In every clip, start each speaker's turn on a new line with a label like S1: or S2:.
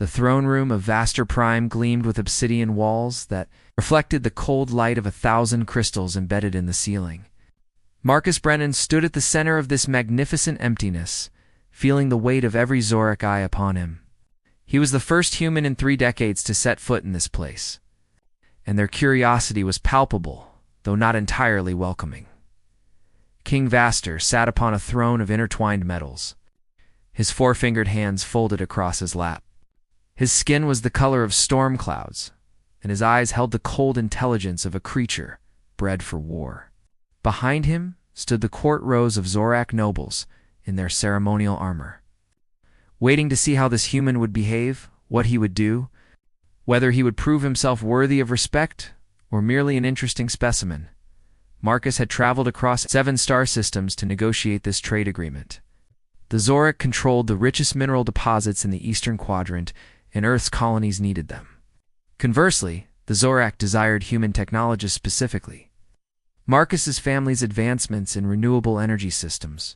S1: The throne room of Vaster Prime gleamed with obsidian walls that reflected the cold light of 1,000 crystals embedded in the ceiling. Marcus Brennan stood at the center of this magnificent emptiness, feeling the weight of every Zorak eye upon him. He was the first human in 3 decades to set foot in this place, and their curiosity was palpable, though not entirely welcoming. King Vaster sat upon a throne of intertwined metals, his 4-fingered hands folded across his lap. His skin was the color of storm clouds, and his eyes held the cold intelligence of a creature bred for war. Behind him stood the court rows of Zorak nobles in their ceremonial armor, waiting to see how this human would behave, what he would do, whether he would prove himself worthy of respect or merely an interesting specimen. Marcus had traveled across 7 star systems to negotiate this trade agreement. The Zorak controlled the richest mineral deposits in the eastern quadrant, and Earth's colonies needed them. Conversely, the Zorak desired human technologists specifically. Marcus's family's advancements in renewable energy systems.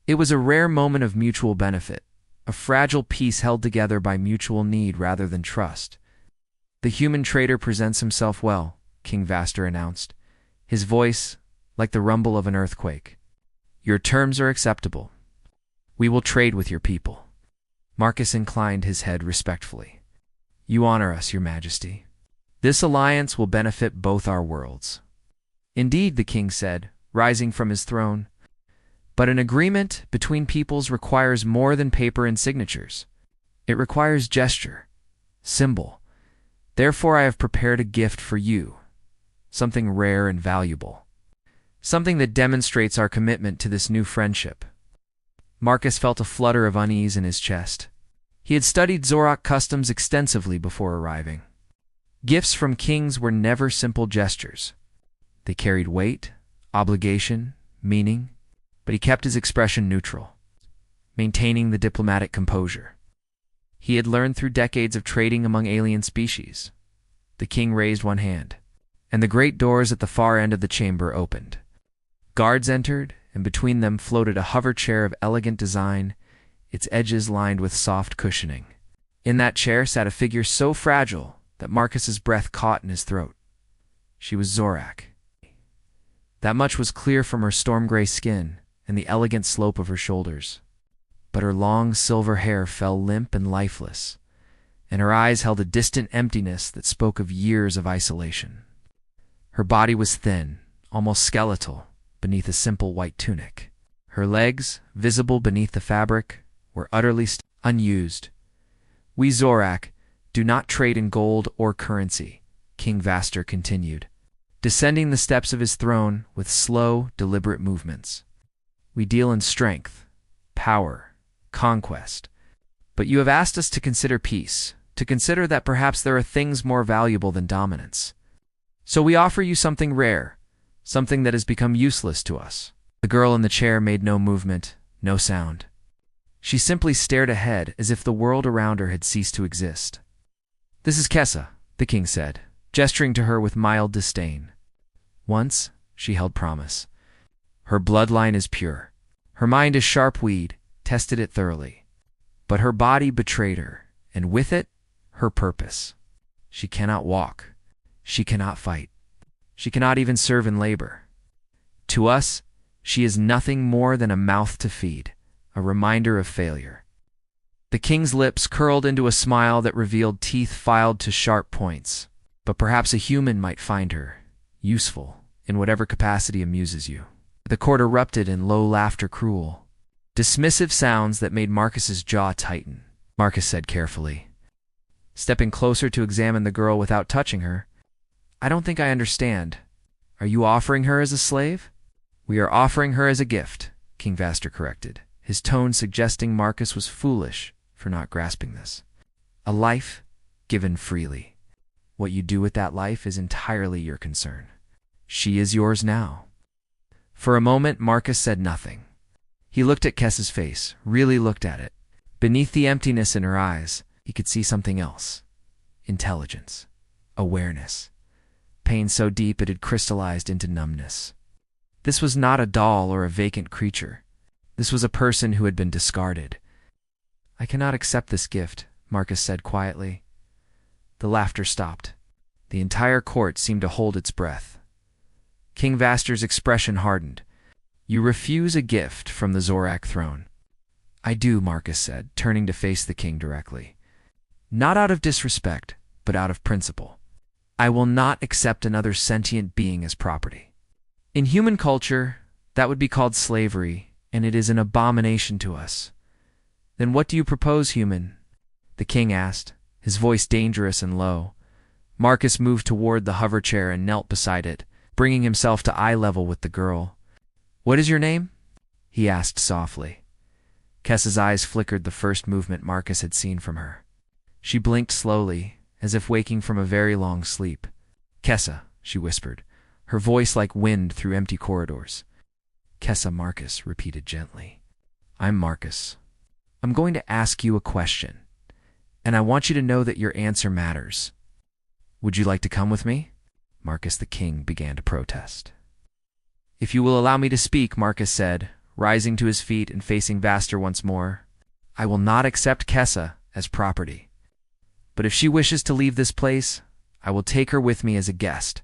S1: It was a rare moment of mutual benefit, a fragile peace held together by mutual need rather than trust. The human trader presents himself well, King Vaster announced, his voice like the rumble of an earthquake. Your terms are acceptable. We will trade with your people. Marcus inclined his head respectfully. You honor us, Your Majesty. This alliance will benefit both our worlds. Indeed, the king said, rising from his throne. But an agreement between peoples requires more than paper and signatures. It requires gesture, symbol. Therefore I have prepared a gift for you, something rare and valuable, something that demonstrates our commitment to this new friendship. Marcus felt a flutter of unease in his chest. He had studied Zorak customs extensively before arriving. Gifts from kings were never simple gestures. They carried weight, obligation, meaning, but he kept his expression neutral, maintaining the diplomatic composure. He had learned through decades of trading among alien species. The king raised one hand, and the great doors at the far end of the chamber opened. Guards entered, and between them floated a hover chair of elegant design, its edges lined with soft cushioning. In that chair sat a figure so fragile that Marcus's breath caught in his throat. She was Zorak. That much was clear from her storm-gray skin and the elegant slope of her shoulders. But her long silver hair fell limp and lifeless, and her eyes held a distant emptiness that spoke of years of isolation. Her body was thin, almost skeletal, beneath a simple white tunic. Her legs, visible beneath the fabric, were utterly unused. We Zorak do not trade in gold or currency, King Vaster continued, descending the steps of his throne with slow, deliberate movements. We deal in strength, power, conquest. But you have asked us to consider peace, to consider that perhaps there are things more valuable than dominance. So we offer you something rare, something that has become useless to us. The girl in the chair made no movement, no sound. She simply stared ahead as if the world around her had ceased to exist. This is Kessa, the king said, gesturing to her with mild disdain. Once, she held promise. Her bloodline is pure. Her mind is sharp weed, tested it thoroughly. But her body betrayed her, and with it, her purpose. She cannot walk. She cannot fight. She cannot even serve in labor. To us, she is nothing more than a mouth to feed, a reminder of failure. The king's lips curled into a smile that revealed teeth filed to sharp points. But perhaps a human might find her useful in whatever capacity amuses you. The court erupted in low laughter, cruel, dismissive sounds that made Marcus's jaw tighten. Marcus said carefully, stepping closer to examine the girl without touching her, I don't think I understand. Are you offering her as a slave? We are offering her as a gift, King Vaster corrected, his tone suggesting Marcus was foolish for not grasping this. A life given freely. What you do with that life is entirely your concern. She is yours now. For a moment, Marcus said nothing. He looked at Kessa's face, really looked at it. Beneath the emptiness in her eyes, he could see something else. Intelligence. Awareness. Pain so deep it had crystallized into numbness. This was not a doll or a vacant creature. This was a person who had been discarded. I cannot accept this gift, Marcus said quietly. The laughter stopped. The entire court seemed to hold its breath. King Vaster's expression hardened. You refuse a gift from the Zorak throne. I do, Marcus said, turning to face the king directly. Not out of disrespect, but out of principle. I will not accept another sentient being as property. In human culture, that would be called slavery, and it is an abomination to us. Then what do you propose, human? The king asked, his voice dangerous and low. Marcus moved toward the hover chair and knelt beside it, bringing himself to eye level with the girl. What is your name? He asked softly. Kessa's eyes flickered the first movement Marcus had seen from her. She blinked slowly, as if waking from a very long sleep. Kessa, she whispered, her voice like wind through empty corridors. Kessa, Marcus repeated gently. I'm Marcus. I'm going to ask you a question, and I want you to know that your answer matters. Would you like to come with me? Marcus the king began to protest. If you will allow me to speak, Marcus said, rising to his feet and facing Vaster once more, I will not accept Kessa as property. But if she wishes to leave this place, I will take her with me as a guest,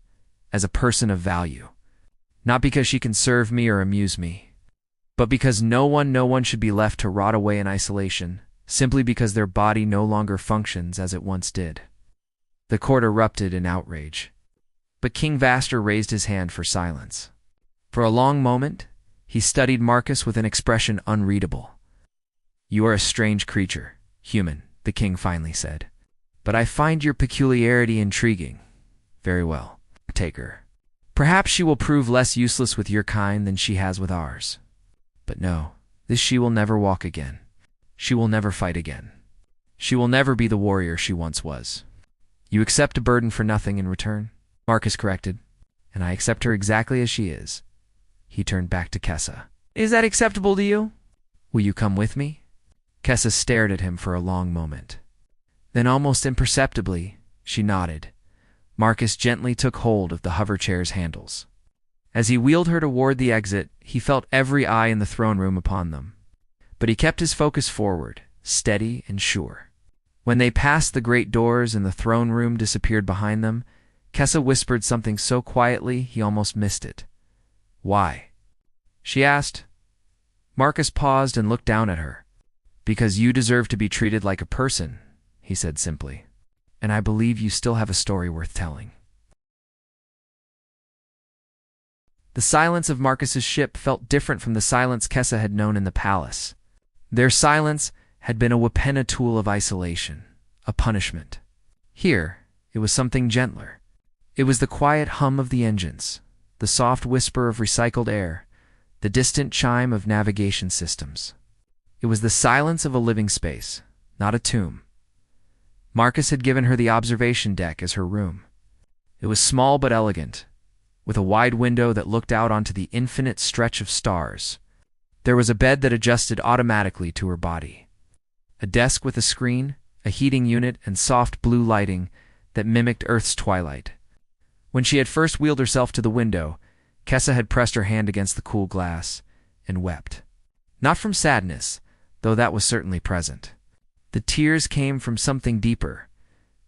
S1: as a person of value. Not because she can serve me or amuse me, but because no one should be left to rot away in isolation, simply because their body no longer functions as it once did. The court erupted in outrage. But King Vaster raised his hand for silence. For a long moment, he studied Marcus with an expression unreadable. You are a strange creature, human, the king finally said. But I find your peculiarity intriguing. Very well, take her. Perhaps she will prove less useless with your kind than she has with ours. But no, this she will never walk again. She will never fight again. She will never be the warrior she once was. You accept a burden for nothing in return? Marcus corrected, and I accept her exactly as she is. He turned back to Kessa. Is that acceptable to you? Will you come with me? Kessa stared at him for a long moment. Then almost imperceptibly, she nodded. Marcus gently took hold of the hover chair's handles. As he wheeled her toward the exit, he felt every eye in the throne room upon them. But he kept his focus forward, steady and sure. When they passed the great doors and the throne room disappeared behind them, Kessa whispered something so quietly he almost missed it. Why? She asked. Marcus paused and looked down at her. Because you deserve to be treated like a person, he said simply. And I believe you still have a story worth telling. The silence of Marcus's ship felt different from the silence Kessa had known in the palace. Their silence had been a Wapenna tool of isolation, a punishment. Here, it was something gentler. It was the quiet hum of the engines, the soft whisper of recycled air, the distant chime of navigation systems. It was the silence of a living space, not a tomb. Marcus had given her the observation deck as her room. It was small but elegant, with a wide window that looked out onto the infinite stretch of stars. There was a bed that adjusted automatically to her body, a desk with a screen, a heating unit, and soft blue lighting that mimicked Earth's twilight. When she had first wheeled herself to the window, Kessa had pressed her hand against the cool glass and wept. Not from sadness, though that was certainly present. The tears came from something deeper,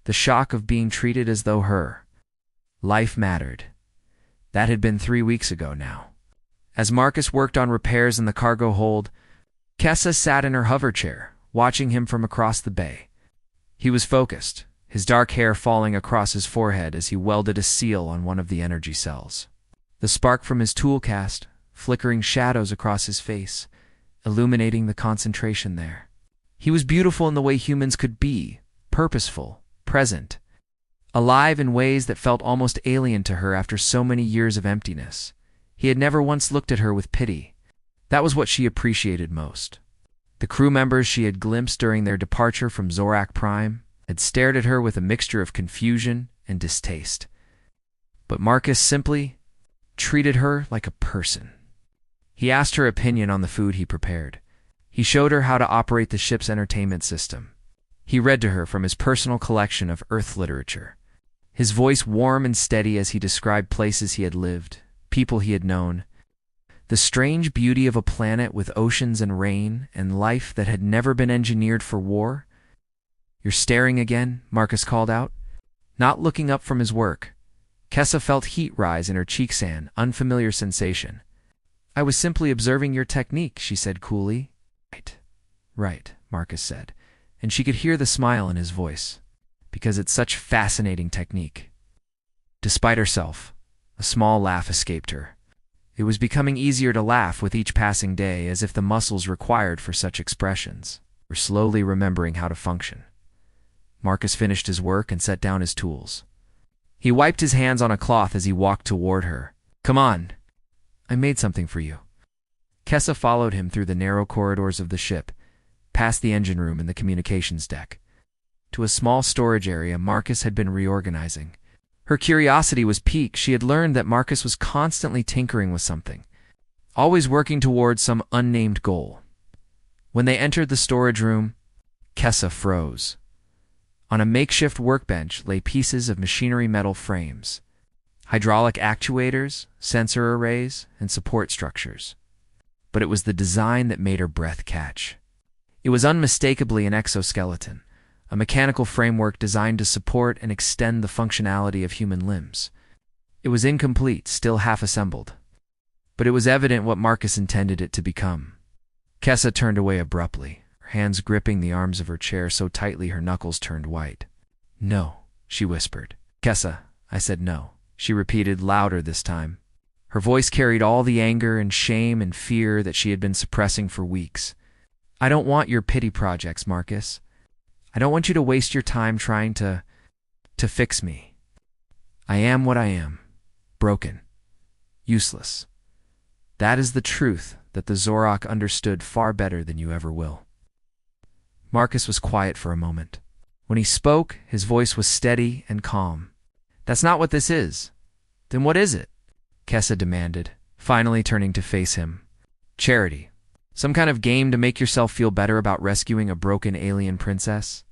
S1: the shock of being treated as though her life mattered. That had been 3 weeks ago now. As Marcus worked on repairs in the cargo hold, Kessa sat in her hover chair, watching him from across the bay. He was focused, his dark hair falling across his forehead as he welded a seal on one of the energy cells. The spark from his tool cast, flickering shadows across his face, illuminating the concentration there. He was beautiful in the way humans could be, purposeful, present, alive in ways that felt almost alien to her after so many years of emptiness. He had never once looked at her with pity. That was what she appreciated most. The crew members she had glimpsed during their departure from Zorak Prime had stared at her with a mixture of confusion and distaste. But Marcus simply treated her like a person. He asked her opinion on the food he prepared. He showed her how to operate the ship's entertainment system. He read to her from his personal collection of Earth literature. His voice warm and steady as he described places he had lived, people he had known, the strange beauty of a planet with oceans and rain and life that had never been engineered for war. "You're staring again?" Marcus called out. Not looking up from his work, Kessa felt heat rise in her cheeks, an unfamiliar sensation. "I was simply observing your technique," she said coolly. Right, Marcus said, and she could hear the smile in his voice. "Because it's such fascinating technique." Despite herself, a small laugh escaped her. It was becoming easier to laugh with each passing day, as if the muscles required for such expressions were slowly remembering how to function. Marcus finished his work and set down his tools. He wiped his hands on a cloth as he walked toward her. "Come on. I made something for you." Kessa followed him through the narrow corridors of the ship, past the engine room and the communications deck, to a small storage area Marcus had been reorganizing. Her curiosity was piqued. She had learned that Marcus was constantly tinkering with something, always working towards some unnamed goal. When they entered the storage room, Kessa froze. On a makeshift workbench lay pieces of machinery metal frames, hydraulic actuators, sensor arrays, and support structures. But it was the design that made her breath catch. It was unmistakably an exoskeleton, a mechanical framework designed to support and extend the functionality of human limbs. It was incomplete, still half-assembled, but it was evident what Marcus intended it to become. Kessa turned away abruptly, her hands gripping the arms of her chair so tightly her knuckles turned white. "No," she whispered. "Kessa, I said no," she repeated, louder this time. Her voice carried all the anger and shame and fear that she had been suppressing for weeks. "I don't want your pity projects, Marcus. I don't want you to waste your time trying to fix me. I am what I am, broken, useless. That is the truth that the Zorak understood far better than you ever will." Marcus was quiet for a moment. When he spoke, his voice was steady and calm. "That's not what this is." "Then what is it?" Kessa demanded, finally turning to face him. "Charity. Some kind of game to make yourself feel better about rescuing a broken alien princess?"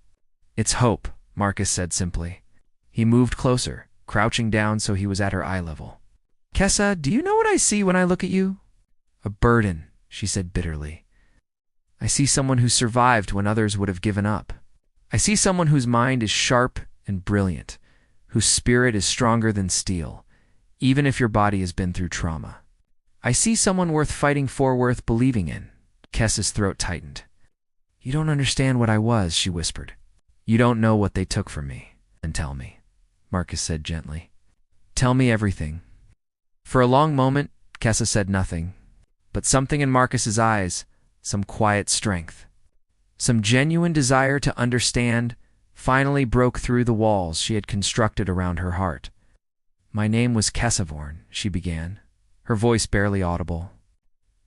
S1: "It's hope," Marcus said simply. He moved closer, crouching down so he was at her eye level. "Kessa, do you know what I see when I look at you?" "A burden," she said bitterly. "I see someone who survived when others would have given up. I see someone whose mind is sharp and brilliant, whose spirit is stronger than steel, even if your body has been through trauma. I see someone worth fighting for, worth believing in." Kessa's throat tightened. "You don't understand what I was," she whispered. "You don't know what they took from me." "Then tell me," Marcus said gently. "Tell me everything." For a long moment, Kessa said nothing, but something in Marcus's eyes, some quiet strength, some genuine desire to understand, finally broke through the walls she had constructed around her heart. "My name was Kessa Vorn," she began, her voice barely audible.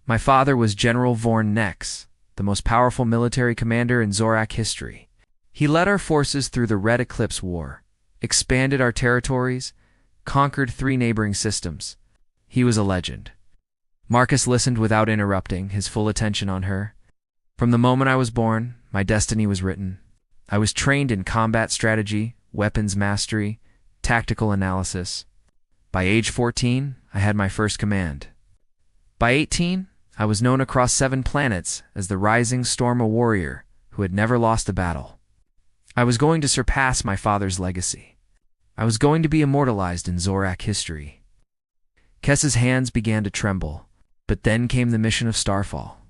S1: "My father was General Vorn Nex, the most powerful military commander in Zorak history. He led our forces through the Red Eclipse War, expanded our territories, conquered 3 neighboring systems. He was a legend." Marcus listened without interrupting, his full attention on her. "From the moment I was born, my destiny was written. I was trained in combat strategy, weapons mastery, tactical analysis. By age 14, I had my first command. By 18, I was known across 7 planets as the Rising Storm, a warrior who had never lost a battle. I was going to surpass my father's legacy. I was going to be immortalized in Zorak history." Kessa's hands began to tremble, but then came the mission of Starfall.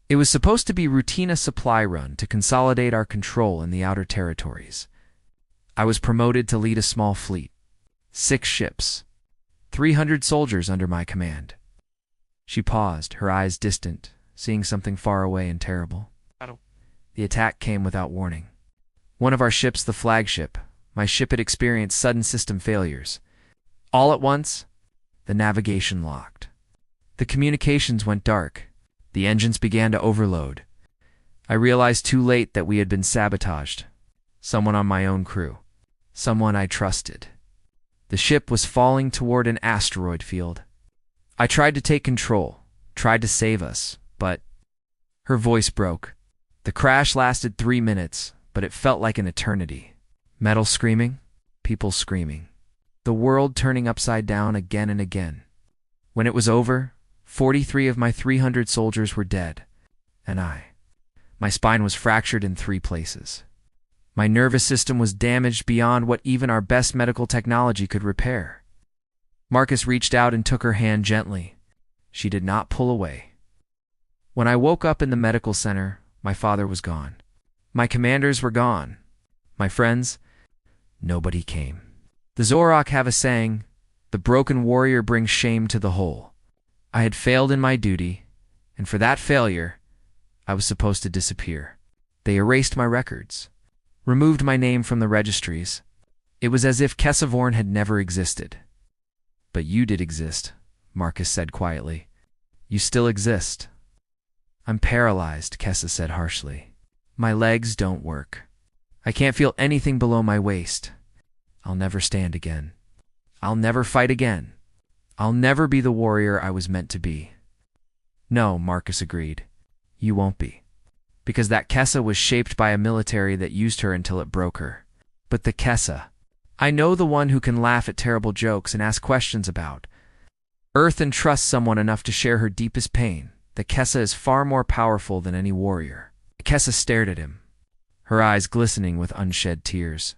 S1: It was supposed to be routine supply run to consolidate our control in the outer territories. I was promoted to lead a small fleet, 6 ships, 300 soldiers under my command. She paused, her eyes distant, seeing something far away and terrible. The attack came without warning. One of our ships, the flagship, my ship, had experienced sudden system failures. All at once, the navigation locked. The communications went dark. The engines began to overload. I realized too late that we had been sabotaged. Someone on my own crew. Someone I trusted. The ship was falling toward an asteroid field. I tried to take control, tried to save us, but... Her voice broke. The crash lasted 3 minutes, but it felt like an eternity. Metal screaming, people screaming. The world turning upside down again and again. When it was over, 43 of my 300 soldiers were dead, and my spine was fractured in 3 places. My nervous system was damaged beyond what even our best medical technology could repair. Marcus reached out and took her hand gently. She did not pull away. When I woke up in the medical center, my father was gone. My commanders were gone. My friends, nobody came. The Zorok have a saying, "The broken warrior brings shame to the whole." I had failed in my duty, and for that failure, I was supposed to disappear. They erased my records, removed my name from the registries. It was as if Kessavorn had never existed. "But you did exist," Marcus said quietly. "You still exist." "I'm paralyzed," Kessa said harshly. "My legs don't work. I can't feel anything below my waist. I'll never stand again. I'll never fight again. I'll never be the warrior I was meant to be." "No," Marcus agreed. "You won't be. Because that Kessa was shaped by a military that used her until it broke her. But the Kessa, I know, the one who can laugh at terrible jokes and ask questions about Earth and trust someone enough to share her deepest pain. The Kessa is far more powerful than any warrior." Kessa stared at him, her eyes glistening with unshed tears.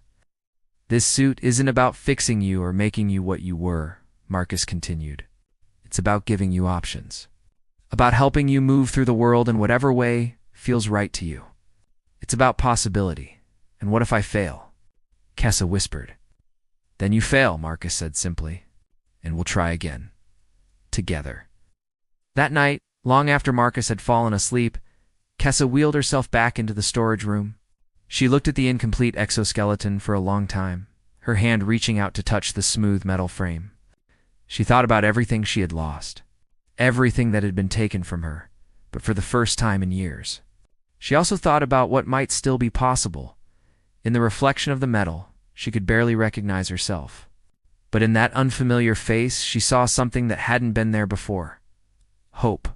S1: "This suit isn't about fixing you or making you what you were," Marcus continued. "It's about giving you options. About helping you move through the world in whatever way feels right to you. It's about possibility. And what if I fail?" Kessa whispered. "Then you fail," Marcus said simply. "And we'll try again. Together." That night, long after Marcus had fallen asleep, Kessa wheeled herself back into the storage room. She looked at the incomplete exoskeleton for a long time, her hand reaching out to touch the smooth metal frame. She thought about everything she had lost, everything that had been taken from her, but for the first time in years. She also thought about what might still be possible. In the reflection of the metal, she could barely recognize herself. But in that unfamiliar face, she saw something that hadn't been there before. Hope.